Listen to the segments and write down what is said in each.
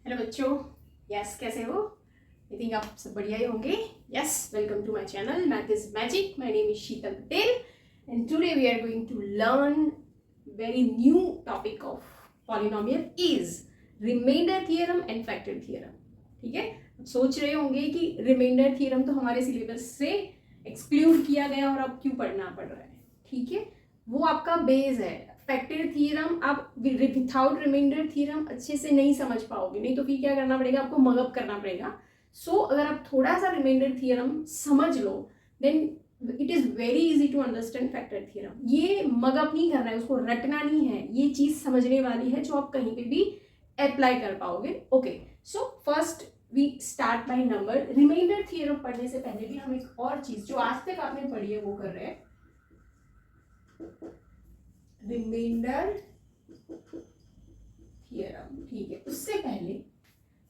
Hello बच्चों, yes कैसे हो? आई थिंक आप सब बढ़िया ही होंगे. Yes, welcome to my channel math is magic. My name is Sheetal Patel and today we are going to learn very new topic of polynomial is remainder theorem and factor theorem. ठीक है, सोच रहे होंगे कि रिमाइंडर थियरम तो हमारे syllabus से exclude किया गया और अब क्यों पढ़ना पड़ रहा है. ठीक है, वो आपका बेस है. फैक्टर थियरम आप विथाउट रिमाइंडर थियरम अच्छे से नहीं समझ पाओगे, नहीं तो फिर क्या करना पड़ेगा, आपको मगअप करना पड़ेगा. सो अगर आप थोड़ा सा रिमाइंडर थियरम समझ लो then it is very easy to understand factor theorem. ये मगअप नहीं करना है, उसको रटना नहीं है, ये चीज़ समझने वाली है जो आप कहीं पे भी अप्लाई कर पाओगे. Okay, so first we start by number. Remainder theorem पढ़ने से पहले भी हम एक और चीज़ जो आज तक आपने पढ़ी है वो कर रहे हैं. रिमाइंडर थियरम, ठीक है. उससे पहले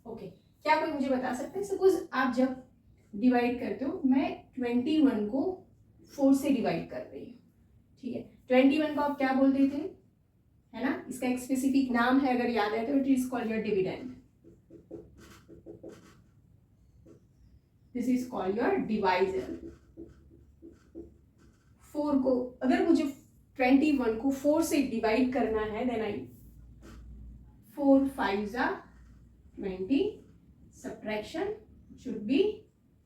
ओके, क्या कोई मुझे बता सकते हैं, सपोज आप जब डिवाइड करते हो, मैं 21 को 4 से डिवाइड कर रही हूँ. ठीक है, 21 को आप क्या बोलते थे, है ना, इसका एक स्पेसिफिक नाम है, अगर याद है तो it is called your dividend. This is called your divisor. 4 को अगर मुझे 21 को 4 से डिवाइड करना है then I 4 5 20, subtraction should be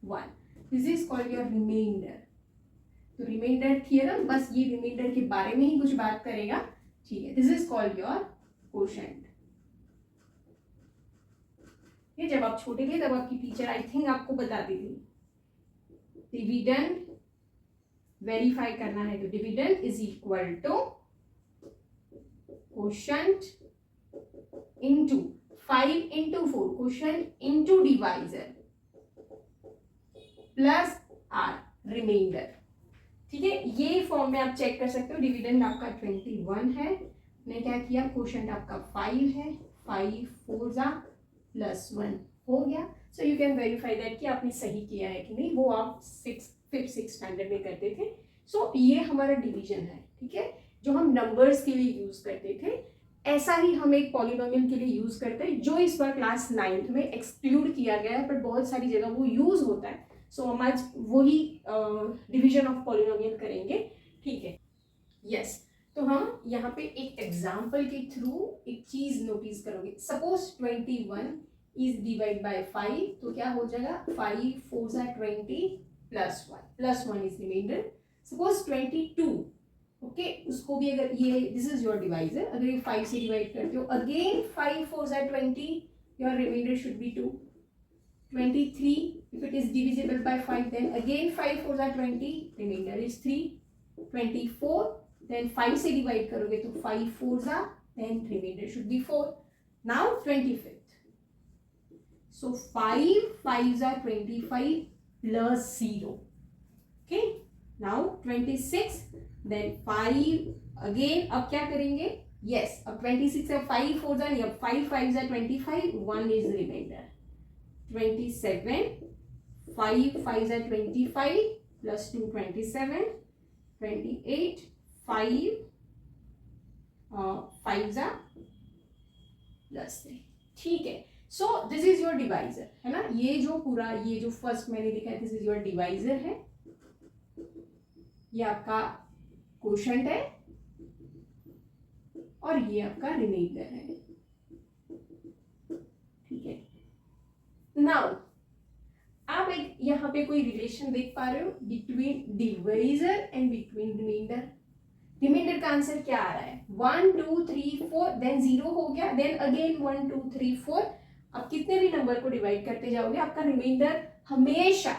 1. This is called your remainder. तो रिमाइंडर थियरम बस ये रिमाइंडर के बारे में ही कुछ बात करेगा. ठीक है, this is called your quotient. ये जब आप छोटे थे तब आपकी टीचर आई थिंक आपको बताती थी डिविडेंड वेरीफाई करना है तो dividend is equal to quotient into 5 into 4 quotient into divisor plus R remainder. ठीक है, ये फॉर्म में आप चेक कर सकते हो. डिविडेंड आपका 21 है, मैंने क्या किया, कोशेंट आपका 5 है, 5 4 प्लस 1 हो गया. So you can verify that कि आपने सही किया है कि नहीं. वो आप 5th स्टैंडर्ड में करते थे. सो ये हमारा डिवीजन है. ठीक है, जो हम नंबर्स के लिए यूज करते थे ऐसा ही हम एक पॉलिनोमियल के लिए यूज करते हैं, जो इस बार क्लास 9th में एक्सक्लूड किया गया है, पर बहुत सारी जगह वो यूज होता है. सो हम आज वही डिवीजन ऑफ पॉलिनोमियल करेंगे. ठीक है, यस. तो हम यहाँ पे एक एग्जाम्पल के थ्रू एक चीज नोटिस करोगे. सपोज 21 इज डिवाइड बाय 5, तो क्या हो जाएगा, 5 4 20 plus 1 is remainder. Suppose 22, okay, उसको भी अगर ये दिस इज योर डिवाइजर, अगर ये 5 से डिवाइड करते हो, again 5 4 20, your remainder should be 2. 23, if it is divisible by 5, then again 5 4 20, remainder is 3. 24, then 5 से divide करोगे तो 5 4 then remainder should be 4. Now 25th, so 5 5 25 plus 0. Okay, now 26, then 5 again. अब क्या करेंगे, yes, अब 26 अब 5 4 नहीं, अब 5 5 25, 1 is remainder. 27, 5 5 25 plus 2 27, 28, 5 5 plus 3. ठीक है, सो दिस इज योर डिवाइजर, है ना. ये जो पूरा ये जो फर्स्ट मैंने लिखा है दिस इज योर डिवाइजर है. ये आपका कोशेंट है और ये आपका रिमाइंडर है. ठीक है, नाउ आप एक यहाँ पे कोई रिलेशन देख पा रहे हो between divisor and between remainder. Remainder का आंसर क्या आ रहा है, 1 2 3 4, देन 0 हो गया, देन अगेन 1 2 3 4. आप कितने भी नंबर को डिवाइड करते जाओगे आपका रिमाइंडर हमेशा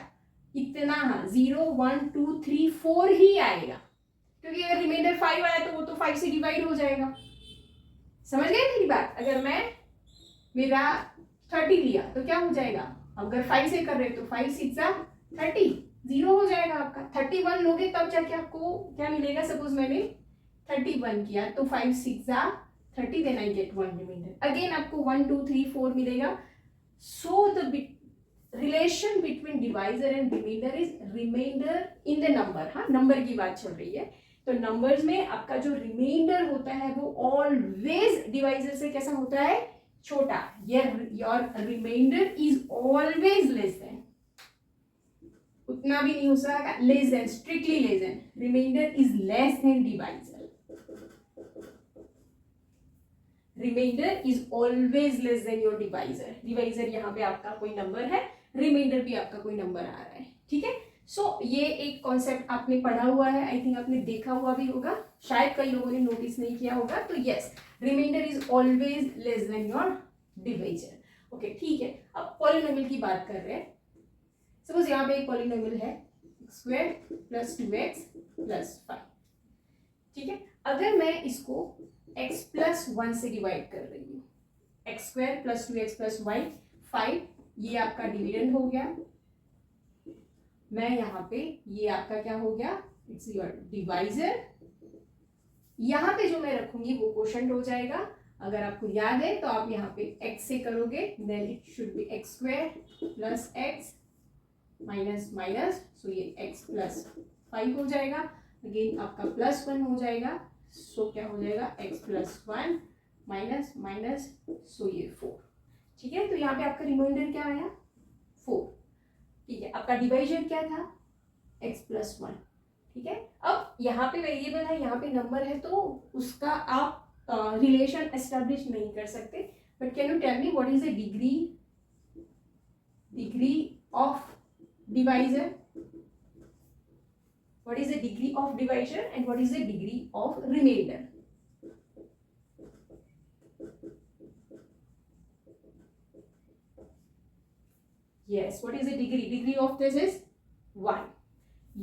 इतना 0 1 2 3 4 ही आएगा, क्योंकि अगर रिमाइंडर 5 आया तो वो तो 5 से डिवाइड हो जाएगा. समझ गए मेरी बात. अगर मैं मेरा 30 लिया तो क्या हो जाएगा, अगर 5 से कर रहे हो तो 5 6 30, 0 हो जाएगा आपका. 31 लोगे तब जाके आपको क्या मिलेगा. सपोज मैंने 31 किया तो 5 6 30, then I get 1 remainder. Again आपको 1 2 3 4 मिलेगा. So the relation between divisor and remainder is remainder in the number. हाँ, नंबर की बात चल रही है. तो नंबर्स में आपका जो रिमाइंडर होता है वो ऑलवेज डिवाइजर से कैसा होता है, छोटा, your remainder is always less than, उतना भी नहीं हो सकता, less than, strictly less than, remainder is less than divisor, remainder is always less than your divisor, divisor यहाँ पे आपका कोई नंबर है, रिमाइंडर भी आपका कोई नंबर आ रहा है, ठीक है। सो ये एक कॉन्सेप्ट आपने पढ़ा हुआ है, आई थिंक आपने देखा हुआ भी होगा, शायद कई लोगों ने नोटिस नहीं किया होगा, तो yes, remainder is always less than your divisor, okay, ठीक है। अब पॉलिनोमियल की बात कर रहे हैं, सपोज यहाँ पे एक पॉलिनोमियल है स्क्वायर प्लस 2x प्लस 5, ठीक है। अगर मैं इसको x प्लस 1 से डिवाइड कर रही हूँ, x square plus 2x plus 5, ये आपका डिविडेंड हो गया, मैं यहाँ पे ये आपका क्या हो गया, इट्स योर डिवाइजर, यहाँ पे जो मैं रखूंगी वो क्वोशंट हो जाएगा, अगर आपको याद है तो आप यहाँ पे x से करोगे, then it should be X square plus X minus minus, so ये x प्लस 5 हो जाएगा, अगेन आपका प्लस 1 हो जाएगा, सो क्या हो जाएगा x plus 1 minus minus, so ये 4, ठीक है। तो यहाँ पे आपका रिमाइंडर क्या आया 4, ठीक है। आपका डिवाइजर क्या था x प्लस 1, ठीक है। अब यहाँ पे वेरिएबल है, यहाँ पे नंबर है, तो उसका आप रिलेशन एस्टेब्लिश नहीं कर सकते, but can you tell me what is the degree of divisor, what is the degree of divisor and what is the degree of remainder? Yes, what is the degree of this is 1,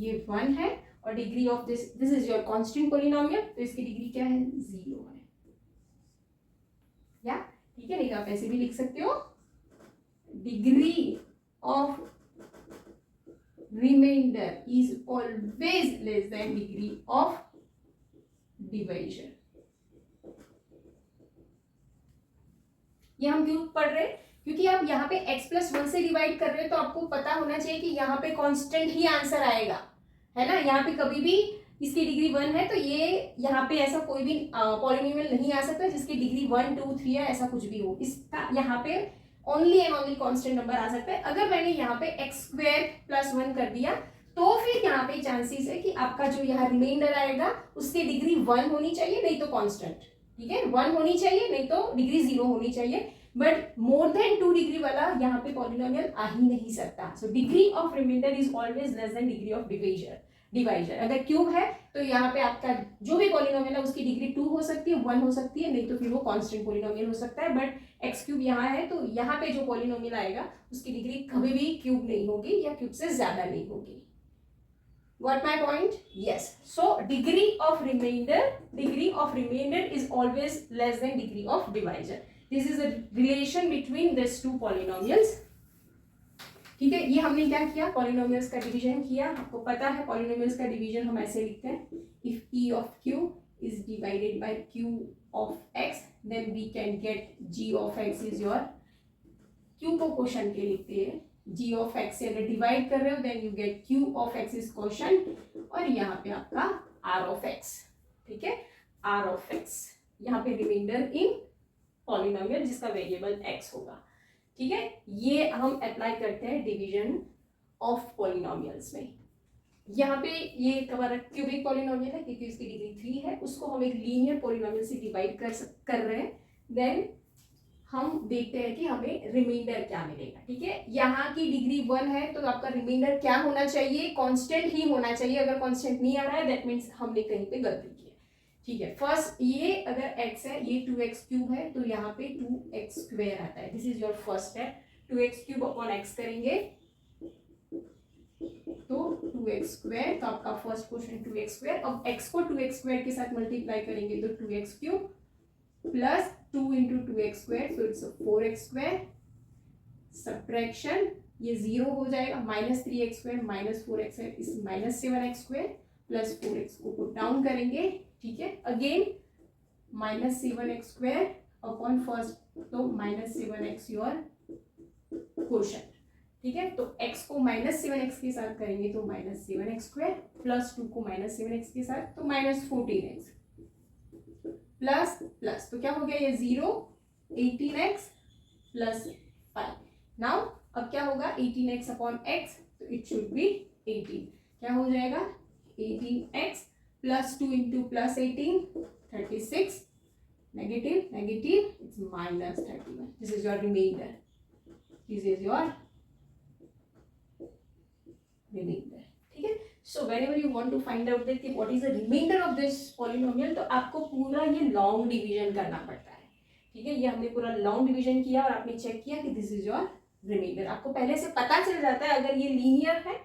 ये 1 है, और degree of this is your constant polynomial, तो इसकी degree क्या है 0 है, या ठीक है, नहीं आप ऐसे भी लिख सकते हो, degree of remainder is always less than degree of divisor। ये हम क्यों पढ़ रहे हैं, क्योंकि आप यहाँ पे x प्लस 1 से डिवाइड कर रहे हो, तो आपको पता होना चाहिए कि यहाँ पे कांस्टेंट ही आंसर आएगा, है ना। यहाँ पे कभी भी इसकी डिग्री 1 है, तो ये यहाँ पे ऐसा कोई भी पॉलिनोमियल नहीं आ सकता जिसकी डिग्री 1 2 3 है, ऐसा कुछ भी हो, इसका यहाँ पे only and only constant number आ सकता है। अगर मैंने यहाँ पे एक्स स्क्वायर प्लस 1 कर दिया, तो फिर यहाँ पे चांसेस है कि आपका जो यहाँ रिमाइंडर आएगा उसकी डिग्री 1 होनी चाहिए, नहीं तो कांस्टेंट, ठीक है, 1 होनी चाहिए, नहीं तो डिग्री 0 होनी चाहिए, बट मोर देन 2 डिग्री वाला यहाँ पे पॉलिनोमियल आ ही नहीं सकता। So degree of remainder is always less than degree of divisor. अगर क्यूब है तो यहाँ पे आपका जो भी पॉलिनोमियल है उसकी डिग्री 2 हो सकती है, 1 हो सकती है, नहीं तो फिर वो कांस्टेंट पॉलिनोमियल हो सकता है, बट एक्स क्यूब यहाँ है, तो यहाँ पे जो पॉलिनोमियल आएगा उसकी डिग्री कभी भी क्यूब नहीं होगी या क्यूब से ज्यादा नहीं होगी। What my point? Yes. So degree of remainder is always less than degree of divisor. This is a relation between these two polynomials. ठीक है, ये हमने क्या किया, पॉलिनोमियल्स का डिवीजन किया। आपको पता है पॉलिनोमियल्स का डिवीजन हम ऐसे लिखते हैं, if p of q is divided by q of x then we can get g of x is your, q को क्वोशंट के लिखते हैं, g of x से अगर डिवाइड कर रहे हो then you get q of x is quotient, और यहाँ पे आपका r of x, ठीक है, r of x यहाँ पे रिमाइंडर इन पॉलिनोमियल जिसका वेरिएबल x होगा, ठीक है। ये हम अप्लाई करते हैं डिवीजन ऑफ पॉलिनोमियल्स में। यहाँ पे ये हमारा क्यूबिक पॉलिनोमियल है क्योंकि उसकी डिग्री 3 है, उसको हम एक लीनियर पॉलिनोमियल से डिवाइड कर रहे हैं, देन हम देखते हैं कि हमें रिमाइंडर क्या मिलेगा, ठीक है। यहाँ की डिग्री 1 है तो आपका रिमाइंडर क्या होना चाहिए, कांस्टेंट ही होना चाहिए। अगर कांस्टेंट नहीं आ रहा है दैट मीन्स हमने कहीं पे गलती की है, ठीक है। फर्स्ट ये अगर x है, ये 2x क्यूब है, तो यहाँ पे 2x स्क्वायर आता है, this is your first step. 2x cube upon x करेंगे तो 2x स्क्वायर, तो आपका फर्स्ट क्वेश्चन 2x स्क्वायर। अब x को 2x स्क्वायर के साथ मल्टीप्लाई करेंगे तो 2x cube plus 2 into 2x square, so it's 4x square. Subtraction, ये 0 हो जाएगा, minus 3x square minus 4x है, इस minus 7x square plus 4x को पुट डाउन करेंगे, ठीक है। Again minus 7x square upon first, तो माइनस 7x योर क्वोशंट, ठीक है। तो x को माइनस 7x के साथ करेंगे तो माइनस 7x स्क्वायर, प्लस 2 को माइनस 7x के साथ तो माइनस 14x, प्लस प्लस तो क्या हो गया, ये 0 18x प्लस 5. नाउ अब क्या होगा 18x अपॉन x, तो इट शुड बी 18. क्या हो जाएगा 18x plus 2 into plus 18 36 negative negative it's minus 31. This is your remainder. This is your remainder. ठीक है. सो whenever you want to find out that what is the remainder of this polynomial, तो आपको पूरा ये long division करना पड़ता है. ठीक है. ये हमने पूरा लॉन्ग डिवीजन किया और आपने चेक किया कि दिस इज योर रिमाइंडर. आपको पहले से पता चल जाता है अगर ये लीनियर है,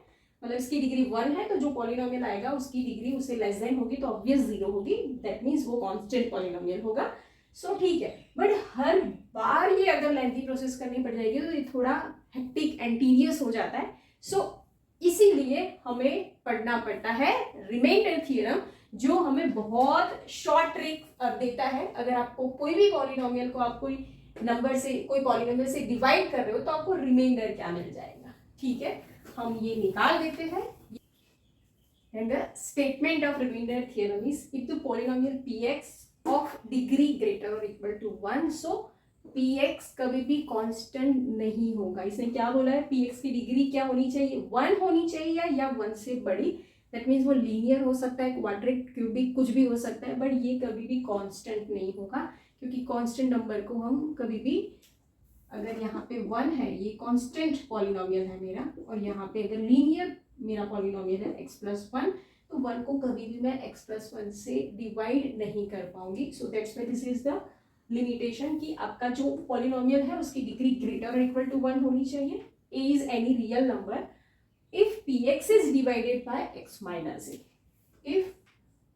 मतलब इसकी डिग्री 1 है, तो जो पॉलिनोमियल आएगा उसकी डिग्री उससे लेस देन होगी तो ऑब्वियस 0 होगी. दैट मीन्स वो कांस्टेंट पॉलिनोमियल होगा. सो ठीक है. बट हर बार ये अगर लेंथी प्रोसेस करनी पड़ जाएगी तो ये थोड़ा हेक्टिक एंड टीडियस हो जाता है. सो इसीलिए हमें पढ़ना पड़ता है रिमाइंडर थ्योरम, जो हमें बहुत शॉर्ट ट्रिक देता है. अगर आपको कोई भी पॉलिनोमियल को आप कोई नंबर से, कोई पॉलिनोमियल से डिवाइड कर रहे हो तो आपको रिमाइंडर क्या मिल जाएगा. ठीक है. हम ये निकाल देते हैं. And the statement of remainder theorem is if the polynomial px of degree greater और इक्वल टू 1, सो px कभी भी कांस्टेंट नहीं होगा. इसने क्या बोला है, px की डिग्री क्या होनी चाहिए, 1 होनी चाहिए या 1 से बड़ी. दैट मीन्स वो लीनियर हो सकता है, क्वाड्रिक, क्यूबिक, कुछ भी हो सकता है, बट ये कभी भी कांस्टेंट नहीं होगा. क्योंकि कांस्टेंट नंबर को हम कभी भी, अगर यहाँ पे 1 है, ये कांस्टेंट पॉलिनोमियल है मेरा, और यहाँ पे अगर लीनियर मेरा पॉलिनोमियल है x प्लस 1, तो 1 को कभी भी मैं x प्लस 1 से डिवाइड नहीं कर पाऊंगी. सो that's why this is the limitation कि आपका जो पॉलिनोमियल है उसकी डिग्री ग्रेटर और इक्वल टू 1 होनी चाहिए. a is any real number if px is divided by x minus a. If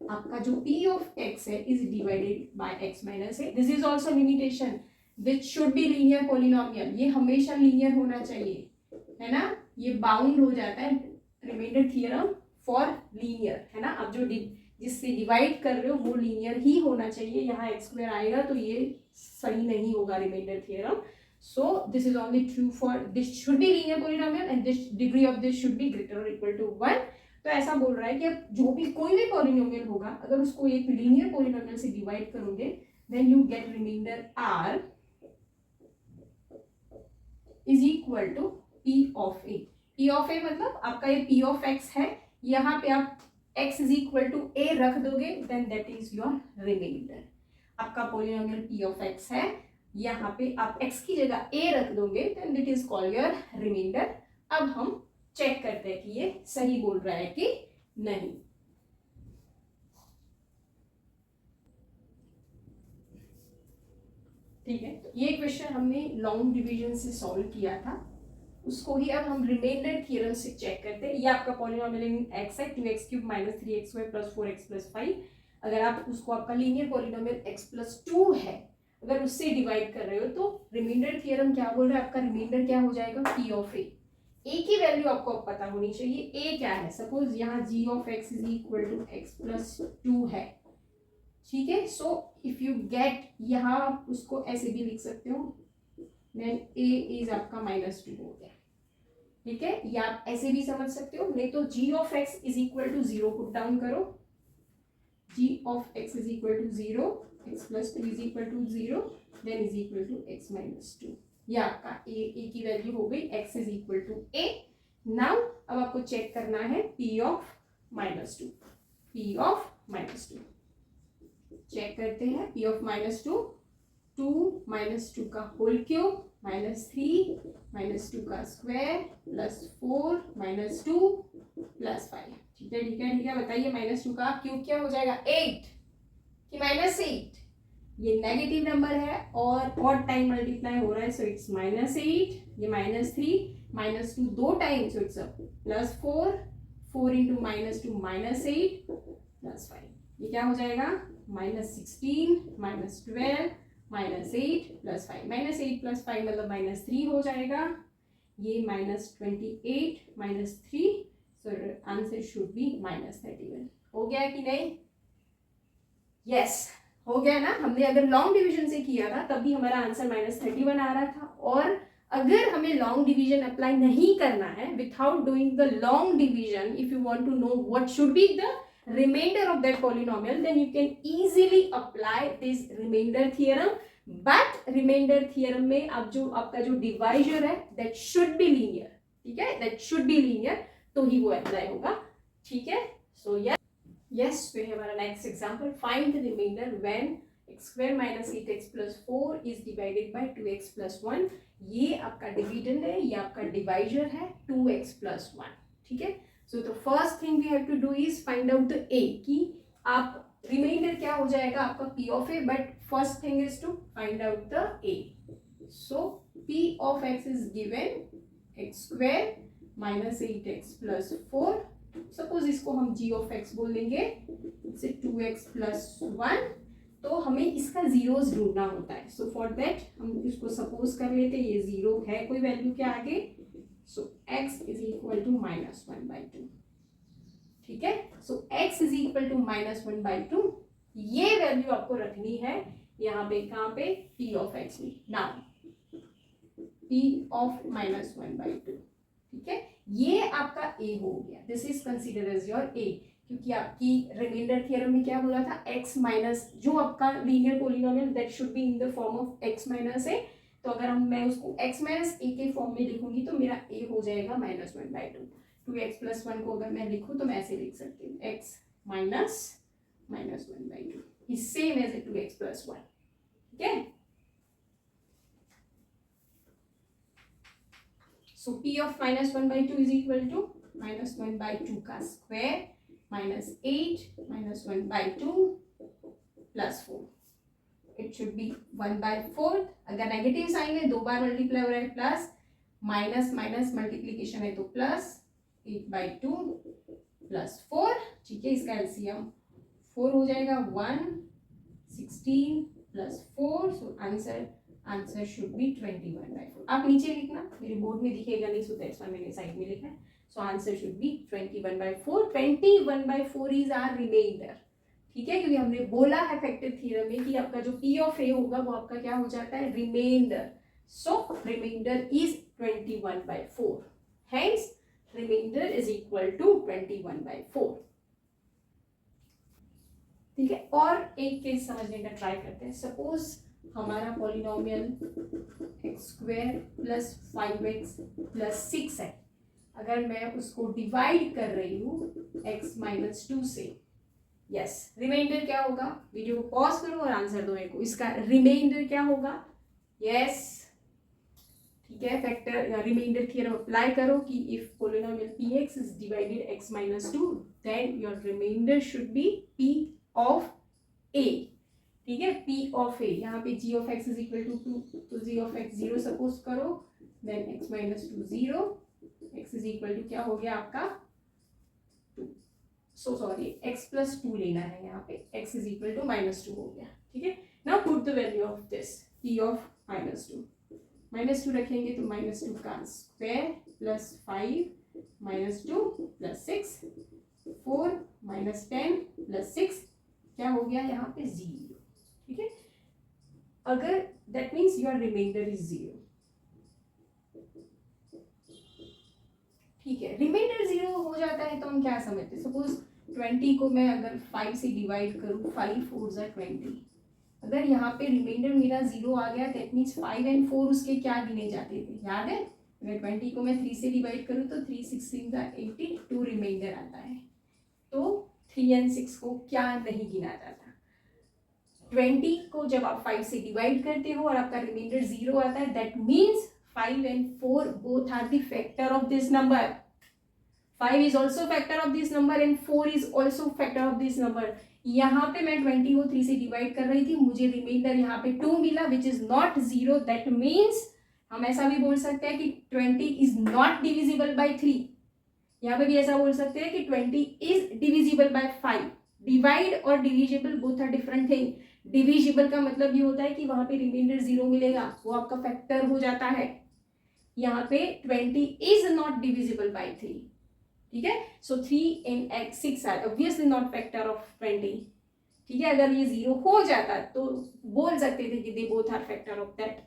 आपका जो p ऑफ x है is divided by x minus a, this is also limitation which should be linear polynomial. ये हमेशा linear होना चाहिए, है ना. ये बाउंड हो जाता है रिमाइंडर थ्योरम फॉर लीनियर, है ना. आप जो जिससे डिवाइड कर रहे हो वो लीनियर ही होना चाहिए. यहाँ एक्स स्क्वायर आएगा तो ये सही नहीं होगा remainder theorem. So this is only true for this should be linear polynomial and this degree of this should be greater और इक्वल टू 1. तो ऐसा बोल रहा है कि अब जो भी कोई भी पॉलिनोमियल होगा, अगर उसको एक लीनियर पॉलिनोमियल से डिवाइड करोगे, then you get remainder r is equal to p of a. p of a मतलब आपका ये p ऑफ x है, यहाँ पे आप x is equal to a रख दोगे, then that is your remainder. आपका पॉलिनोमियल p ऑफ x है, यहाँ पे आप x की जगह a रख दोगे, then that is called your remainder. अब हम चेक करते हैं कि ये सही बोल रहा है कि नहीं. ठीक है. तो ये क्वेश्चन हमने लॉन्ग डिवीजन से सॉल्व किया था, उसको ही अब हम रिमाइंडर थ्योरम से चेक करते हैं. ये आपका पॉलिनोमियल x है 2x cube minus 3xy plus 4x plus 5. अगर आप उसको, आपका लीनियर पॉलिनोमियल x प्लस 2 है, अगर उससे डिवाइड कर रहे हो तो रिमाइंडर थ्योरम क्या बोल रहा है, आपका रिमाइंडर क्या हो जाएगा p ऑफ a. a की वैल्यू आपको पता होनी चाहिए. a क्या है, सपोज यहाँ g of x is equal to x plus 2 है. ठीक है. सो इफ यू गेट, यहाँ आप उसको ऐसे भी लिख सकते हो, देन a इज आपका माइनस 2 हो गया. ठीक है. या आप ऐसे भी समझ सकते हो, नहीं तो g of x is equal to 0 put down करो. g of x is equal to 0, x plus 2 is equal to 0, then is equal to x minus 2. ये आपका a की वैल्यू हो गई, x is equal to a. Now अब आपको check करना है p of minus 2. p of minus 2 check करते हैं. p ऑफ माइनस 2, 2 माइनस 2 का होल क्यूब माइनस 3 माइनस 2 का स्क्वायर प्लस 4 माइनस 2 प्लस 5. ठीक है ठीक है ठीक है. बताइए माइनस 2 का क्यूब क्या हो जाएगा, 8 कि माइनस 8. ये नेगेटिव नंबर है और ऑड टाइम मल्टीप्लाई हो रहा है, सो इट्स माइनस 8. ये माइनस 3 माइनस 2 दो time, so it's plus 4. 4 into minus 2 minus 8 plus 5. ये क्या हो जाएगा, minus 16 minus 12 minus 8 plus 5. Minus 8 plus 5 मतलब माइनस 3 हो जाएगा. ये minus 28 minus 3, so answer should B minus 31. हो गया कि नहीं, यस हो गया ना. हमने अगर लॉन्ग डिवीजन से किया था तब भी हमारा आंसर माइनस 31 आ रहा था. और अगर हमें लॉन्ग डिवीजन अप्लाई नहीं करना है, without doing the long division, if you want to know what should be the remainder of that polynomial, then you can easily apply this remainder theorem but remainder theorem में अब जो आपका जो divisor है that should be linear, ठीक है, that should be linear, तो ही वो अप्लाई होगा, ठीक है। सो yes, we have our next example. Find the remainder when x square minus 8x plus 4 is divided by 2x plus 1. ये आपका डिविडेंड है, ये आपका डिवाइजर है 2x plus 1, ठीक है। So the first thing we have to do is find out the a, कि आप रिमाइंडर क्या हो जाएगा आपका p of a, but first thing is to find out the a. So p of x is given x square minus 8x plus 4. Suppose इसको हम g of x बोल देंगे, इसे 2x plus 1. तो हमें इसका जीरोस ढूंढना होता है. सो फॉर दैट हम इसको सपोज कर लेते हैं ये जीरो है कोई वैल्यू के आगे. सो x इज इक्वल टू -1/2, ठीक है. सो x इज इक्वल टू -1/2. ये वैल्यू आपको रखनी है यहाँ पे, कहाँ पे, p of x में. नाउ p of -1/2, ठीक है. ये आपका a हो गया. This is consider as your a, क्योंकि आपकी रिमाइंडर थ्योरम में क्या बोला था, x माइनस जो आपका linear polynomial that should be in the form of x minus a. तो अगर मैं उसको x माइनस a के फॉर्म में लिखूंगी तो मेरा a हो जाएगा -1/2. 2x plus 1 को अगर मैं लिखूं तो मैं ऐसे लिख सकती हूँ x minus -1/2 is same as 2x plus 1, ठीक है. So p of -1/2 is equal to -1/2 का square -8 -1/2 plus 4. It should be 1/4. अगर नेगेटिव आएंगे दो बार मल्टीप्लाई हो रहा है, प्लस माइनस माइनस मल्टीप्लीकेशन है तो प्लस 8/2 प्लस 4, ठीक है. इसका एलसीएम 4 हो जाएगा, 116 plus 4. So answer should be 21/4. आप नीचे लिखना, मेरे बोर्ड में दिखेगा नहीं, सो दैट्स व्हाई मैंने साइड में लिखा है. So answer should be 21/4. 21/4 is our remainder, ठीक है, क्योंकि हमने बोला है फैक्टर थ्योरम में कि आपका जो p ऑफ a होगा वो आपका क्या हो जाता है, remainder. So remainder is 21/4. Hence remainder is equal to 21/4, ठीक है. और एक केस समझने का ट्राई करते हैं. सपोज हमारा polynomial x square plus 5x plus 6 है. अगर मैं उसको डिवाइड कर रही हूँ x -2 से, यस, रिमाइंडर क्या होगा, वीडियो को पॉज करो और आंसर दो मेरे को. इसका रिमाइंडर क्या होगा, यस, ठीक है. फैक्टर रिमाइंडर थ्योरम अप्लाई करो कि if polynomial px is divided x -2 then your remainder should be p of a, ठीक है. p ऑफ a, यहाँ पे g of x is equal to 2, तो g ऑफ x 0 सपोज करो, then x -2 0, x is equal to क्या हो गया आपका 2. सो सॉरी, x प्लस 2 लेना है यहाँ पे, x इज इक्वल टू -2 हो गया, ठीक है. Now put the value of this p of -2. -2 रखेंगे तो -2 का स्क्वायर प्लस 5 -2 प्लस 6 4 -10 प्लस 6 क्या हो गया यहाँ पे 0, ठीक है. अगर that means your remainder is 0, ठीक है. रिमाइंडर 0 हो जाता है तो हम क्या समझते हैं, सपोज 20 को मैं अगर 5 से डिवाइड करूँ, 5 4 ज़ा 20, अगर यहाँ पे रिमाइंडर मेरा 0 आ गया दैट मीन्स 5 और 4 उसके क्या गिने जाते थे, याद है. अगर 20 को मैं 3 से डिवाइड करूँ तो 3 16 ज़ा 82 रिमाइंडर आता है. तो 3 और 6 को क्या नहीं गिना जाता. 20 को जब आप 5 से डिवाइड करते हो और आपका रिमाइंडर 0 आता है that means 5 and 4 both are the factor of this number. 5 is also factor of this number and 4 is also factor of this number. यहाँ पे मैं 20 को 3 से डिवाइड कर रही थी, मुझे रिमाइंडर यहाँ पे 2 मिला which is not 0. That means हम ऐसा भी बोल सकते हैं कि 20 इज नॉट डिविजिबल बाय 3. यहाँ पे भी ऐसा बोल सकते हैं कि 20 इज डिविजिबल बाय 5. डिवाइड और divisible both are different thing. Divisible का मतलब ये होता है कि वहां पे रिमाइंडर 0 मिलेगा, वो आपका फैक्टर हो जाता है. यहाँ पे 20 इज नॉट डिविजिबल बाय 3, ठीक है. So 3 and 6 are obviously not factor of 20, ठीक है. अगर ये 0 हो जाता तो बोल सकते थे कि they both are factor of that,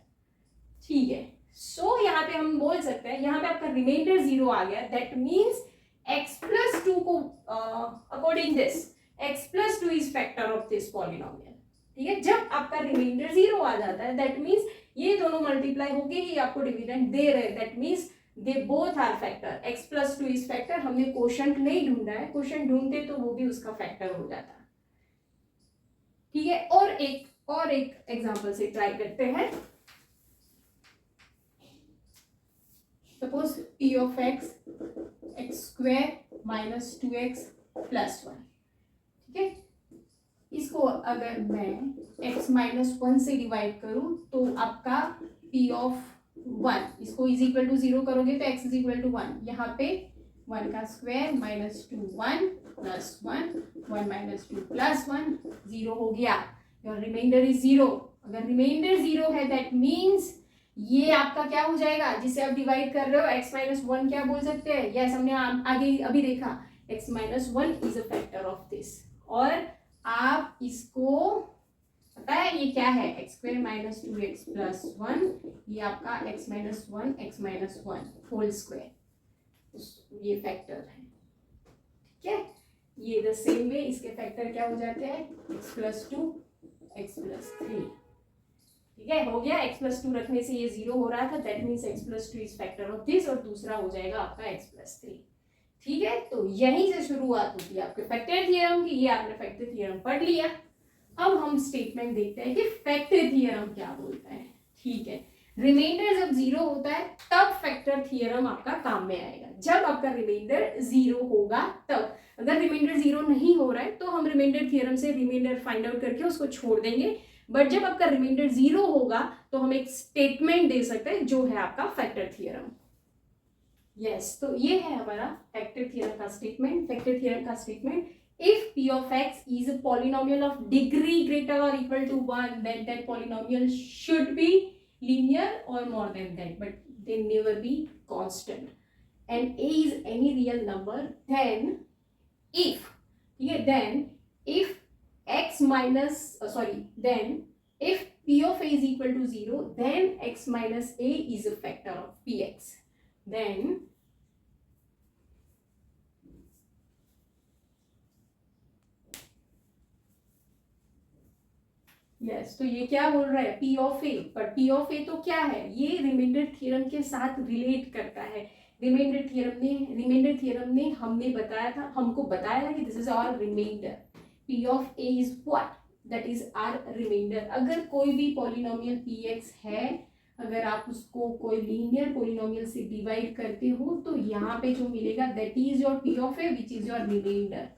ठीक है. सो यहाँ पे हम बोल सकते हैं, यहाँ पे आपका रिमाइंडर 0 आ गया दैट मीन्स x plus 2 को according this x plus 2 is factor of this polynomial, ठीक है. जब आपका रिमाइंडर 0 आ जाता है, दैट मीन्स ये दोनों मल्टीप्लाई होके ही आपको डिविडेंड दे रहे हैं, that means they both are factor. x plus 2 is factor, हमने कोशंट नहीं ढूंढा है, कोशंट ढूंढते तो वो भी उसका फैक्टर हो जाता। ठीक है, और एक एग्जांपल से ट्राई करते हैं। Suppose p of x x² minus 2x plus 1। ठीक है, इसको अगर मैं x माइनस 1 से डिवाइड करूं तो आपका p ऑफ 1, इसको इज इक्वल टू 0 करोगे तो x इज इक्वल टू 1, यहाँ पे 1 का square minus 2 1 plus 1 1 minus 2 plus 1 0 हो गया, योर रिमाइंडर इज 0। अगर रिमाइंडर 0 है दैट मीन्स ये आपका क्या हो जाएगा, जिसे आप डिवाइड कर रहे हो x माइनस 1 क्या बोल सकते हैं, यस हमने आगे अभी देखा x minus 1 is a factor of this. और आप इसको पता है ये क्या है, x² माइनस 2x प्लस 1, ये आपका x minus 1 x minus 1 whole square, ये फैक्टर है। ठीक है, ये द सेम वे इसके फैक्टर क्या हो जाते हैं, x प्लस 2 x प्लस 3। ठीक है, हो गया, x प्लस 2 रखने से ये 0 हो रहा था, that means x plus 2 is factor of this, और दूसरा हो जाएगा आपका x प्लस 3। ठीक है, तो यहीं से शुरुआत होती है आपके फैक्टर थ्योरम की, ये आपने फैक्टर थ्योरम पढ़ लिया। अब हम स्टेटमेंट देखते हैं कि फैक्टर थ्योरम क्या बोलता है। ठीक है, रिमाइंडर जब 0 होता है तब फैक्टर थ्योरम आपका काम में आएगा, जब आपका रिमाइंडर 0 होगा तब। अगर रिमाइंडर 0 नहीं हो रहा है तो हम रिमाइंडर थ्योरम से रिमाइंडर फाइंड आउट करके उसको छोड़ देंगे, बट जब आपका रिमाइंडर 0 होगा तो हम एक स्टेटमेंट दे सकते हैं जो है आपका फैक्टर थ्योरम। यस, तो ये है हमारा फैक्टर थ्योरम का स्टेटमेंट। फैक्टर थ्योरम का statement, if p of x is a polynomial of degree greater or equal to 1, then that polynomial should be linear or more than that, but they never be constant, and a is any real number, then if then if x minus then if p of a is equal to 0, then x minus a is a factor of px, then yes तो ये क्या बोल रहा है, p of ए, पर p of ए तो क्या है, ये रिमाइंडर थ्योरम के साथ रिलेट करता है। रिमाइंडर थ्योरम ने हमने बताया था, हमको बताया था कि this is our remainder, p of a is what, that is our remainder. अगर कोई भी पॉलिनोमियल px है, अगर आप उसको कोई लीनियर पॉलिनोमियल से डिवाइड करते हो तो यहाँ पे जो मिलेगा that is your p of a which is your remainder.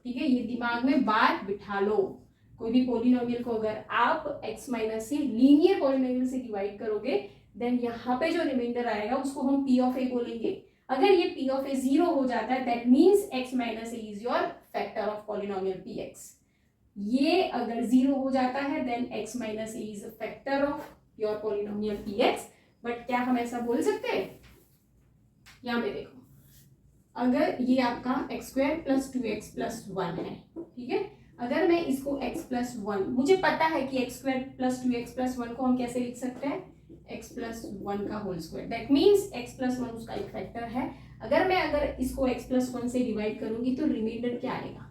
ठीक है, ये दिमाग में बात बिठा लो। कोई भी पॉलिनोमियल को अगर आप x माइनस से लीनियर पॉलिनोमियल से डिवाइड करोगे देन यहाँ पे जो रिमाइंडर आएगा उसको हम p ऑफ ए बोलेंगे। अगर ये p ऑफ ए 0 हो जाता है that means x minus A is your factor of polynomial px। ये अगर 0 हो जाता है then x minus A is a factor of your polynomial px। But क्या हम ऐसा बोल सकते हैं, यहाँ पे देखो, अगर ये आपका x² प्लस 2x प्लस 1 है, ठीक है, अगर मैं इसको x प्लस 1, मुझे पता है कि x² प्लस 2x प्लस 1 को हम कैसे लिख सकते हैं, x प्लस 1 का whole square, that means x plus 1 उसका एक फैक्टर है। अगर इसको x प्लस 1 से डिवाइड करूंगी तो रिमाइंडर क्या आएगा,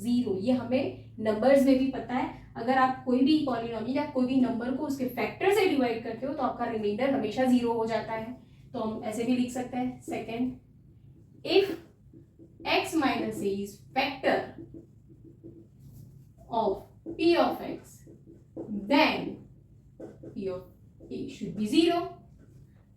0। ये हमें नंबर्स में भी पता है, अगर आप कोई भी पॉलिनोमियल या कोई भी नंबर को उसके फैक्टर से डिवाइड करते हो तो आपका रिमाइंडर हमेशा 0 हो जाता है। तो हम ऐसे भी लिख सकते हैं, second, if x minus a is factor of p of x, then p of a should be 0।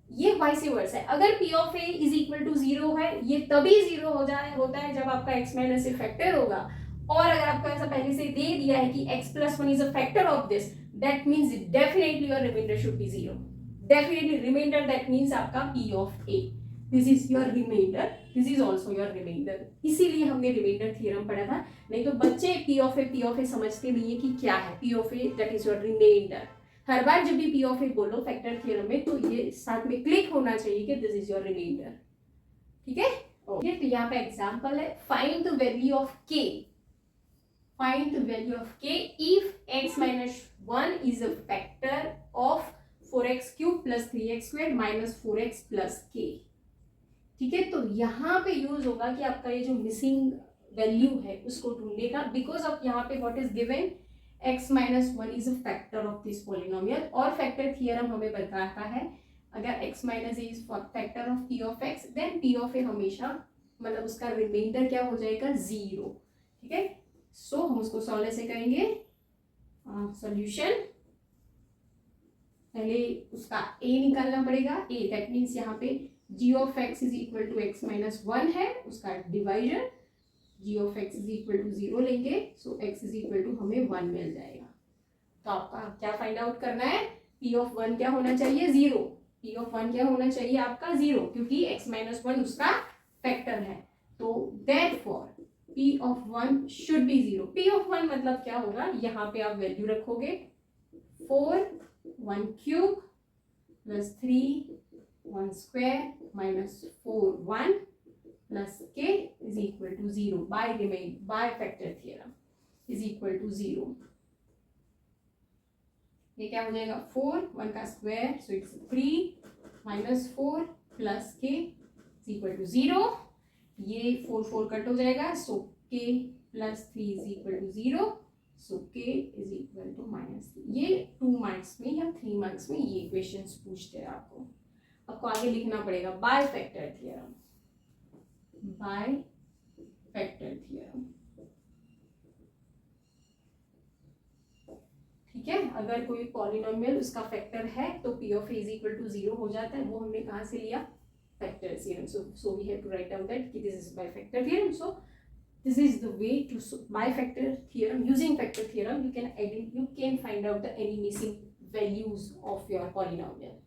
ये वाइस वर्स है, अगर p of a is equal to 0 है, ये तभी 0 होता है जब आपका x minus a फैक्टर होगा। और अगर आपको ऐसा पहले से दे दिया है कि x plus 1 is a factor of this, that means definitely your remainder should be 0। definitely remainder, that means आपका p of a, this is your remainder, this is also your remainder। इसीलिए हमने रिमाइंडर थ्योरम पढ़ा था, नहीं तो बच्चे p of a समझते नहीं है कि क्या है p of a, that is your remainder। हर बार जब भी p of a बोलो फैक्टर थ्योरम में तो ये साथ में क्लिक होना चाहिए कि दिस इज योर रिमाइंडर। ठीक है, ओके, तो यहाँ पे एग्जांपल है, find the value of k, find the value of k if x minus 1 is a factor of 4x cube plus 3x squared minus 4x plus k। ठीक है, तो यहाँ पे यूज होगा कि आपका ये जो मिसिंग वैल्यू है उसको ढूंढने का, बिकॉज ऑफ यहाँ पे what is given, x minus one is a factor of this polynomial. और फैक्टर थियरम हमें बताता है अगर x minus A is factor of p of x then p of A हमेशा मतलब उसका रिमाइंडर क्या हो जाएगा, जीरो। ठीक है, सो हम उसको सॉल्व ऐसे करेंगे, सॉल्यूशन पहले उसका a निकालना पड़ेगा, a दैट मीन्स यहाँ पे g of x is equal to x minus one है, उसका divisor g of x is equal to zero लेंगे, so x is equal to हमें वन मिल जाएगा। तो आपका क्या फाइंड आउट करना है, p ऑफ वन क्या होना चाहिए, जीरो। p ऑफ वन क्या होना चाहिए आपका, जीरो, क्योंकि x माइनस वन उसका फैक्टर है। तो therefore p of one should be zero. p of one मतलब क्या होगा, यहाँ पे आप वैल्यू रखोगे 4 1 cube plus 3 1 square minus 4 1 plus k is equal to zero by factor theorem is equal to zero. ये क्या हो जाएगा, 4 1 का square so it's 3 minus 4 plus k is equal to zero. ये 4 4 कट हो जाएगा, so k plus 3 is equal to zero, so k is equal to minus 3। ये 2 marks में या 3 मार्क्स में ये क्वेश्चंस पूछते हैं आपको आगे लिखना पड़ेगा bye factor theorem, bye factor theorem. ठीक है, अगर कोई पॉलिनोमियल उसका फैक्टर है तो p of a is equal to zero हो जाता है। वो हमने कहाँ से लिया, factor theorem. So we have to write down that कि this is by factor theorem. So this is the way to by factor theorem. Using factor theorem you can find out the any missing values of your polynomial.